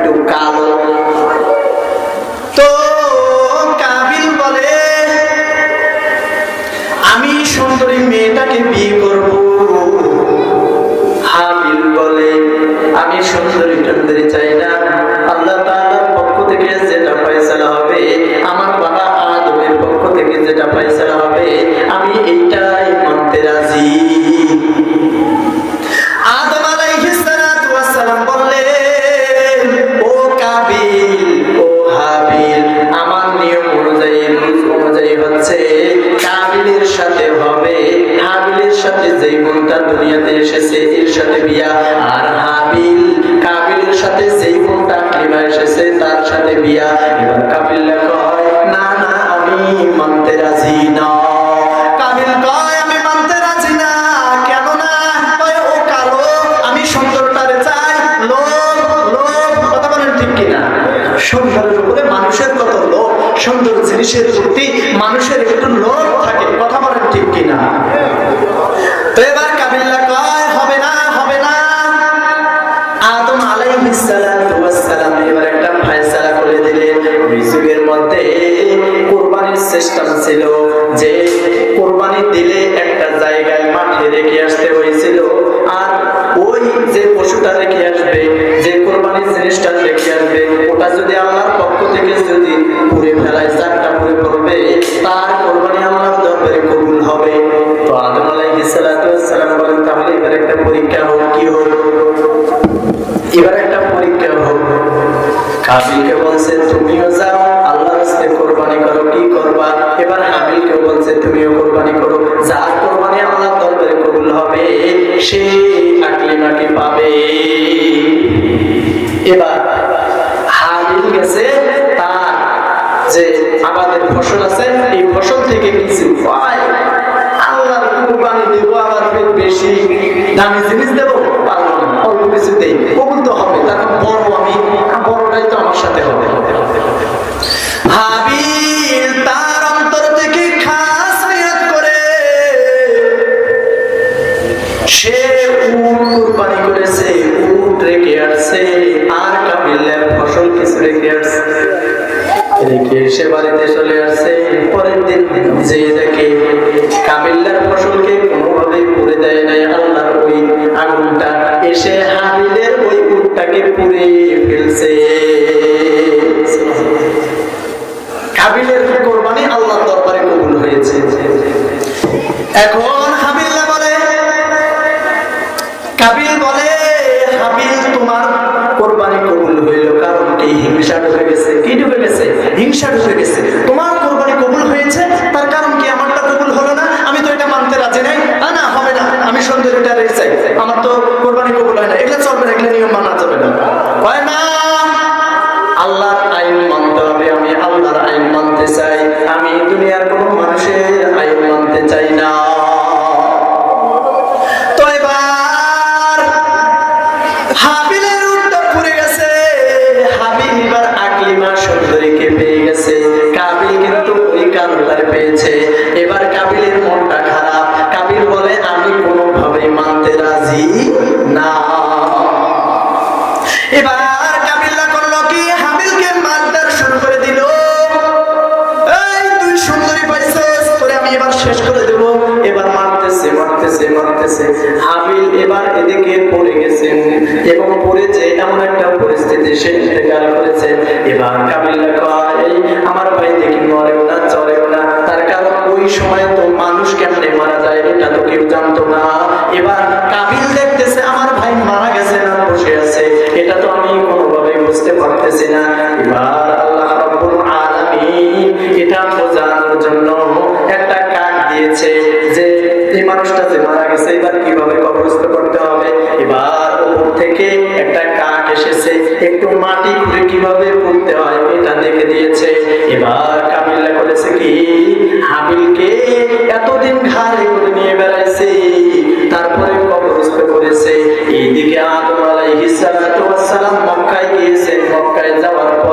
একটু কালো। তো কাবিল বলে আমি সুন্দরী মেয়েটাকে বিয়ে করব। হাবিল বলে আমি সুন্দরী টুন্দরী চাই না, আল্লাহ তাআলার পক্ষ থেকে যেটা ফয়সালা হবে, আমার বাবা আদমের পক্ষ থেকে যেটা ফয়সালা হবে, আমি এইটাই মানতে রাজি। আদম আলাইহিস সালাতু ওয়াস সালাম বললেন ও কাবিল ও হাবিল, আমার নিয়ম অনুযায়ী রুল অনুযায়ী হচ্ছে কাবিলের সাথে হবে হাবিলের সাথে যেই বোনটা দুনিয়াতে এসেছে এর সাথে বিয়া, আর হাবিল কাবিলের সাথে যেই বোনটা আকলিমা এসেছে তার সাথে বিয়া। এবার কাবিল কয় না না আমি মানতে রাজি না। কাবিল কয় আমি মানতে রাজি না। কেন না? কয় ও কালো, আমি সুন্দরটারে চাই। লোভ লোভ, কথা বলেন ঠিক কিনা? সুন্দরের উপরে মানুষের কত লোভ, সুন্দর জিনিসের প্রতি মানুষের একটু লোভ থাকে, কথা বলেন ঠিক কিনা? তো এবার কাবিল্লা কয় হবে না হবে না। আদম আলাইহিস সালাতু ওয়াস সালাম এবার একটা ফয়সালা করে দিলেন। ওই যুগের মধ্যে কুরবানির সিস্টেম ছিল যে কুরবানি দিলে একটা জায়গায় মাঠে রেখে আসতে হয়েছিল, আর ওই যে পশুটা রেখে আসবে, যে কুরবানির জিনিসটা রেখে আসবে, ওটা যদি আল্লাহর পক্ষ থেকে যদি পুড়ে ফেলায়, চারটা পুড়ে পড়বে, তার কুরবানি আল্লাহর দরবারে কবুল হবে। তো আদম আলাইহিস সালাতু ওয়াস সালাম বলেন তাহলে এবার একটা পরীক্ষা হোক। কি হোক? এবার একটা পরীক্ষা হোক। কাবিলকে বলছে তুমিও যাও আল্লাহর রাস্তায় কুরবানি করো, কি করবা? এবার হাবিলকে বলছে তুমিও কুরবানি করো, যার কুরবানি আল্লাহর দরবারে কবুল হবে সে আকলিমাকে পাবে। এবার হাবিল গেছে তার যে আমাদের ফসল আছে এই ফসল থেকে কিছু আল্লাহর কুরবানি দেব, আবার বেশি দামি জিনিস দেবো, অল্প কিছু দেই, কবুল তো হবে, তখন বড় আমি বড়টাই তো আমার সাথে হবে। হাবিল তার অন্তর থেকে খাস নিয়ত করে সে উট কুরবানি করেছে, উট রেখে আসছে, আর কাবিলের ফসল কিছু রেখে আসছে, রেখে এসে বাড়িতে চলে আসছে। পরের দিন যে দেখে কাবিলের ফসলকে কোনোভাবে পুড়ে দেয় নাই আল্লাহর ওই আগুনটা, এসে হাবিলের ওই উটটাকে পুড়ে ফেলছে। কাবিলের কুরবানি আল্লাহর দরবারে কবুল হয়েছে। এখন হাবিল বলে কাবিল বলে হাবিল তোমার কুরবানি কবুল হইল, কারণ কি? হিংসা ঢুকে গেছে। কি ঢুকে গেছে? হিংসা ঢুকে গেছে। তোমার কুরবানি কবুল হয়েছে, তার কারণ কি? আমারটা কবুল হলো না, আমি তো এটা মানতে রাজি নাই। না হবে না, আমি সুন্দরীটা রেখে চাই, আমার তো কুরবানি কবুল হয় না, এগুলো চলবে না, এগুলো নিয়ম মানা যাবে না। হয় না, আল্লাহর আইন মানতে হবে, আমি আল্লাহর আইন মানতে চাই, আমি দুনিয়ার কোনো মানুষের আইন মানতে চাই না। তো এবার হাবিলের উটটা পুড়ে গেছে, হাবিল এবার আকলিমা সুন্দরীকে পেয়ে গেছে, কাবিল কিন্তু ওই কালোটারে পেয়েছে। এবার কাবিলের মনটা খারাপ, কাবিল বলে আমি কোনোভাবেই মানতে রাজি না। এবার কাবিল্লা করলো কি? হাবিলকে মারধর শুরু করে দিল। এই তুই সুন্দরী পাইছিস, তোরে আমি এবার শেষ করে দেব। এবার মারতেছে মারতেছে মারতেছে। হাবিল এবার এদিকে পড়ে গেছেন এবং পড়েছে এমন একটা পরিস্থিতি সে ইন্তেকাল করেছে। এবার কাবিল্লা কয় আমার ভাই দেখি মরেও না চলেও না, তার কারণ ওই সময় তো মানুষ কেমনে মারা যায় এটা তো কেউ জানতো না। এবার কাবিল দেখতেছে আমার ভাই মারা গেছে না বসে আছে, এটা তো আমি কোনোভাবে বুঝতে পারতেছি না। এবার আল্লাহ রাব্বুল আলামিন এটা বোঝানোর জন্য একটা কাক দিয়েছে যে এই মানুষটা যে মারা গেছে এবার কিভাবে কবরস্থ করতে হবে। এবার উপর থেকে একটা কাক এসেছে, একটু মাটি খুঁড়ে কিভাবে পুঁততে হয় এটা দেখে দিয়েছে। এবার কাবিল্লা করেছে কি? হাবিলকে এতদিন ঘাড়ে করে নিয়ে বেড়াইছে, তারপরে কবরস্থ করেছে। এইদিকে আদম আলাইহিস সালাতু ওয়াস সালাম মক্কায় গিয়েছেন, মক্কায় যাওয়ার পর